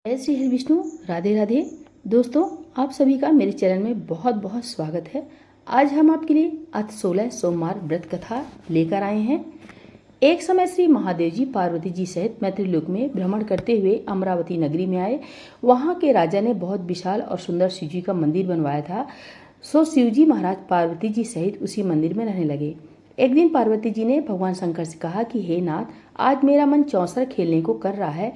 जय श्री हरि विष्णु। राधे राधे। दोस्तों, आप सभी का मेरे चैनल में बहुत बहुत स्वागत है। आज हम आपके लिए अथ 16 सोमवार व्रत कथा लेकर आए हैं। एक समय श्री महादेव जी पार्वती जी सहित मैत्रीलोक में भ्रमण करते हुए अमरावती नगरी में आए। वहाँ के राजा ने बहुत विशाल और सुंदर शिव जी का मंदिर बनवाया था। सो शिव जी महाराज पार्वती जी सहित उसी मंदिर में रहने लगे। एक दिन पार्वती जी ने भगवान शंकर से कहा कि हे नाथ, आज मेरा मन चौसर खेलने को कर रहा है।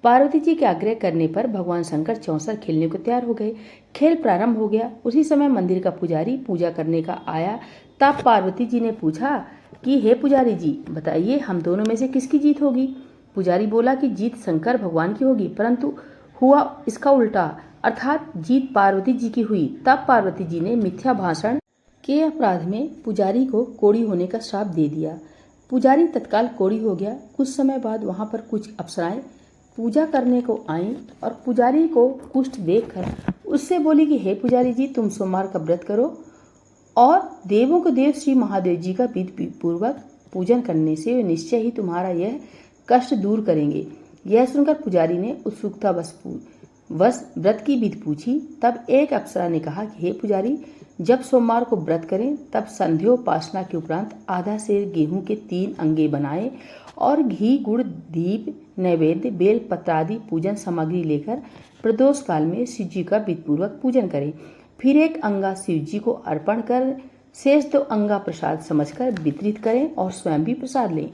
पार्वती जी के आग्रह करने पर भगवान शंकर चौसर खेलने को तैयार हो गए। खेल प्रारंभ हो गया। उसी समय मंदिर का पुजारी पूजा करने का आया। तब पार्वती जी ने पूछा कि हे पुजारी जी, बताइए हम दोनों में से किसकी जीत होगी। पुजारी बोला कि जीत शंकर भगवान की होगी, परंतु हुआ इसका उल्टा, अर्थात जीत पार्वती जी की हुई। तब पार्वती जी ने मिथ्या भाषण के अपराध में पुजारी को कोढ़ी होने का श्राप दे दिया। पुजारी तत्काल कोढ़ी हो गया। कुछ समय बाद वहां पर कुछ अप्सराएं पूजा करने को आईं और पुजारी को कुष्ठ देखकर उससे बोली कि हे पुजारी जी, तुम सोमवार का व्रत करो और देवों के देव श्री महादेव जी का विधि पूर्वक पूजन करने से वे निश्चय ही तुम्हारा यह कष्ट दूर करेंगे। यह सुनकर पुजारी ने उत्सुकता वश व्रत की विधि पूछी। तब एक अप्सरा ने कहा कि हे पुजारी, जब सोमवार को व्रत करें तब संध्योपासना के उपरांत आधा सेर गेहूं के 3 अंगे बनाएं और घी, गुड़, दीप, नैवेद्य, बेल पत्र आदि पूजन सामग्री लेकर प्रदोष काल में शिव जी का विधिपूर्वक पूजन करें। फिर एक अंगा शिव जी को अर्पण कर शेष 2 अंगा प्रसाद समझकर वितरित करें और स्वयं भी प्रसाद लें।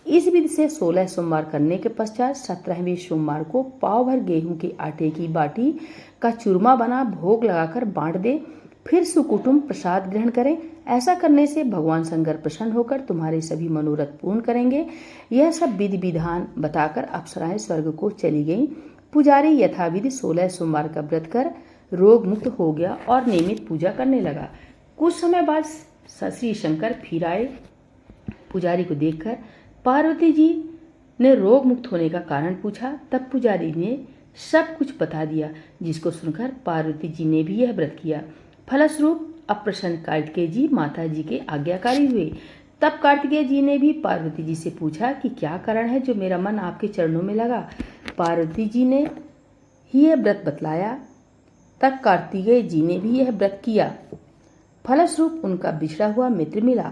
इस विधि से 16 सोमवार करने के पश्चात 17वें सोमवार को पाव भर गेहूं के आटे की बाटी का चूरमा बना भोग लगाकर बांट दें। फिर सुकुटुंब प्रसाद ग्रहण करें। ऐसा करने से भगवान शंकर प्रसन्न होकर तुम्हारे सभी मनोरथ पूर्ण करेंगे। यह सब विधि विधान बताकर अप्सराएं स्वर्ग को चली गईं। पुजारी यथाविधि 16 सोमवार का व्रत कर रोग मुक्त हो गया और नियमित पूजा करने लगा। कुछ समय बाद श्री शंकर फिर आए। पुजारी को देखकर पार्वती जी ने रोग मुक्त होने का कारण पूछा। तब पुजारी ने सब कुछ बता दिया, जिसको सुनकर पार्वती जी ने भी यह व्रत किया। फलस्वरूप अप्रसन्न कार्तिकेय जी माता जी के आज्ञाकारी हुए। तब कार्तिकेय जी ने भी पार्वती जी से पूछा कि क्या कारण है जो मेरा मन आपके चरणों में लगा। पार्वती जी ने ही यह व्रत बतलाया। तब कार्तिकेय जी ने भी यह व्रत किया। फलस्वरूप उनका बिछड़ा हुआ मित्र मिला।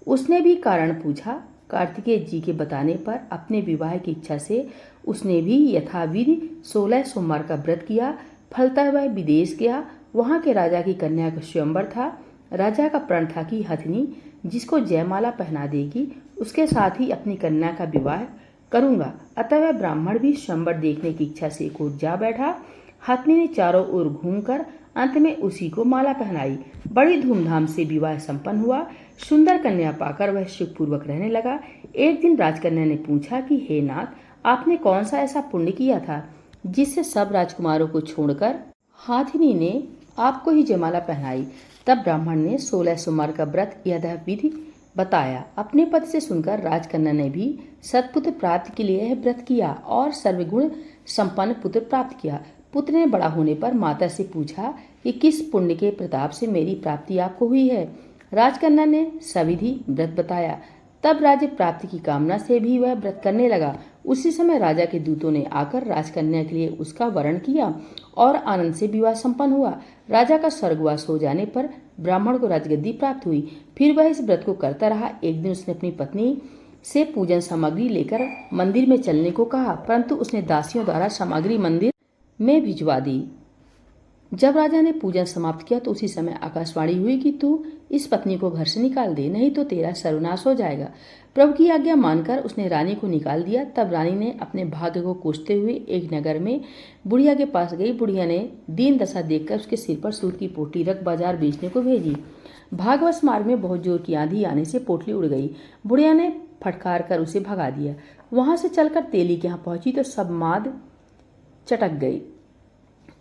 उसने भी कारण पूछा। कार्तिकेय जी के बताने पर अपने विवाह की इच्छा से उसने भी यथाविधि 16 सोमवार का व्रत किया। फलतः वह विदेश गया। वहां के राजा की कन्या का स्वयंवर था। राजा का प्रण था कि हथिनी जिसको जयमाला पहना देगी उसके साथ ही अपनी कन्या का विवाह करूंगा। अतः वह ब्राह्मण भी स्वयंवर देखने की इच्छा से एक ओर जा बैठा। हथिनी ने चारों ओर घूमकर अंत में उसी को माला पहनाई। बड़ी धूमधाम से विवाह संपन्न हुआ। सुंदर कन्या पाकर वह सुखपूर्वक रहने लगा। एक दिन राजकन्या ने पूछा कि हे नाथ, आपने कौन सा ऐसा पुण्य किया था जिससे सब राजकुमारों को छोड़कर हाथिनी ने आपको ही जयमाला पहनाई। तब ब्राह्मण ने 16 सोमवार का व्रत यथाविधि बताया। अपने पद से सुनकर राजकन्या ने भी सत्पुत्र प्राप्ति के लिए यह व्रत किया और सर्वगुण संपन्न पुत्र प्राप्त किया। पुत्र ने बड़ा होने पर माता से पूछा कि किस पुण्य के प्रताप से मेरी प्राप्ति आपको हुई है। राजकन्या ने सविधि व्रत बताया। तब राज्य प्राप्ति की कामना से भी वह व्रत करने लगा। उसी समय राजा के दूतों ने आकर राजकन्या के लिए उसका वरण किया और आनंद से विवाह संपन्न हुआ। राजा का स्वर्गवास हो जाने पर ब्राह्मण को राजगद्दी प्राप्त हुई। फिर वह इस व्रत को करता रहा। एक दिन उसने अपनी पत्नी से पूजन सामग्री लेकर मंदिर में चलने को कहा, परंतु उसने दासियों द्वारा सामग्री मंदिर में भिजवा दी। जब राजा ने पूजन समाप्त किया तो उसी समय आकाशवाणी हुई कि तू इस पत्नी को घर से निकाल दे, नहीं तो तेरा सर्वनाश हो जाएगा। प्रभु की आज्ञा मानकर उसने रानी को निकाल दिया। तब रानी ने अपने भाग्य को कोसते हुए एक नगर में बुढ़िया के पास गई। बुढ़िया ने दीन दशा देखकर उसके सिर पर सूत की पोटली रख बाजार बेचने को भेजी। भागवत मार्ग में बहुत जोर की आंधी आने से पोटली उड़ गई। बुढ़िया ने फटकार कर उसे भगा दिया। वहां से चलकर तेली के यहाँ पहुंची तो सब माद चटक गई।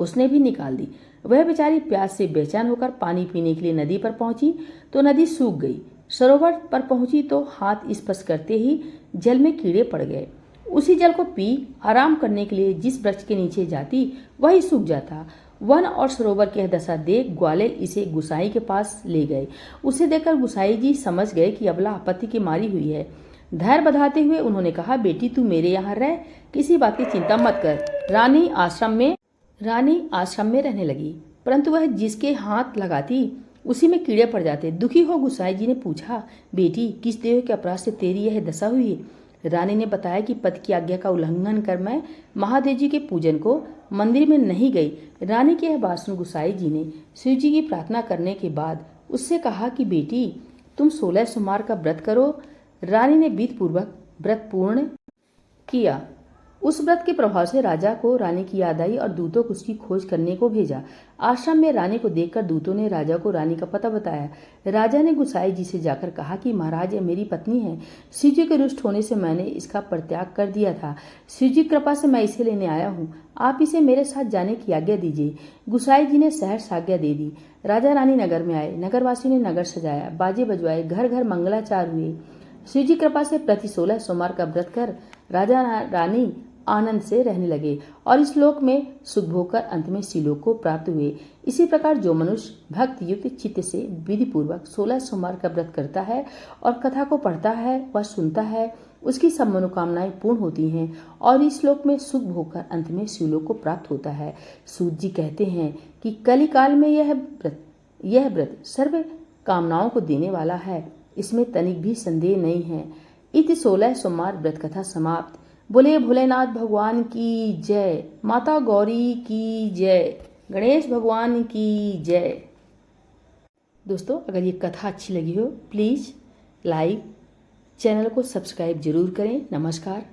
उसने भी निकाल दी। वह बेचारी प्यास से बेचैन होकर पानी पीने के लिए नदी पर पहुंची तो नदी सूख गई। सरोवर पर पहुंची तो हाथ स्पर्श करते ही जल में कीड़े पड़ गए। उसी जल को पी आराम करने के लिए जिस वृक्ष के नीचे जाती वही सूख जाता। वन और सरोवर की दशा देख ग्वाले इसे गुसाई के पास ले गए। उसे देखकर गुसाई जी समझ गए कि अबला आपत्ति की मारी हुई है। धैर्य बधाते हुए उन्होंने कहा, बेटी तू मेरे यहाँ रह, किसी बात की चिंता मत कर। रानी आश्रम में रहने लगी, परंतु वह जिसके हाथ लगाती उसी में कीड़े पड़ जाते। दुखी हो गुसाई जी ने पूछा, बेटी किस देव के अपराध से तेरी यह दशा हुई है? रानी ने बताया कि पति की आज्ञा का उल्लंघन कर मैं महादेव जी के पूजन को मंदिर में नहीं गई। रानी की यह बात सुन गुसाई जी ने शिव जी की प्रार्थना करने के बाद उससे कहा कि बेटी तुम 16 सोमवार का व्रत करो। रानी ने विधि पूर्वक व्रत पूर्ण किया। उस व्रत के प्रभाव से राजा को रानी की याद आई और दूतों को उसकी खोज करने को भेजा। आश्रम में रानी को देखकर दूतों ने राजा को रानी का पता बताया। राजा ने गुसाई जी से जाकर कहा कि महाराज यह मेरी पत्नी है। शिव जी के रुष्ट होने से मैंने इसका परित्याग कर दिया था। शिव जी कृपा से मैं इसे लेने आया हूँ। आप इसे मेरे साथ जाने की आज्ञा दीजिए। गुसाई जी ने सहर्ष आज्ञा दे दी। राजा रानी नगर में आए। नगरवासी ने नगर सजाया, बाजे बजवाए, घर घर मंगलाचार हुए। शिव जी कृपा से प्रति 16 सोमवार का व्रत कर राजा रानी आनंद से रहने लगे और इस लोक में सुख भोग कर अंत में शिवलोक को प्राप्त हुए। इसी प्रकार जो मनुष्य भक्त युक्त चित्त से विधि पूर्वक 16 सोमवार का व्रत करता है और कथा को पढ़ता है व सुनता है, उसकी सब मनोकामनाएं पूर्ण होती हैं और इस लोक में सुख भोग कर अंत में शिवलोक को प्राप्त होता है। सूत जी कहते हैं कि कली काल में यह व्रत सर्व कामनाओं को देने वाला है, इसमें तनिक भी संदेह नहीं है। इति 16 सोमवार व्रत कथा समाप्त। बोले भोलेनाथ भगवान की जय, माता गौरी की जय, गणेश भगवान की जय। दोस्तों अगर ये कथा अच्छी लगी हो प्लीज़ लाइक, चैनल को सब्सक्राइब जरूर करें। नमस्कार।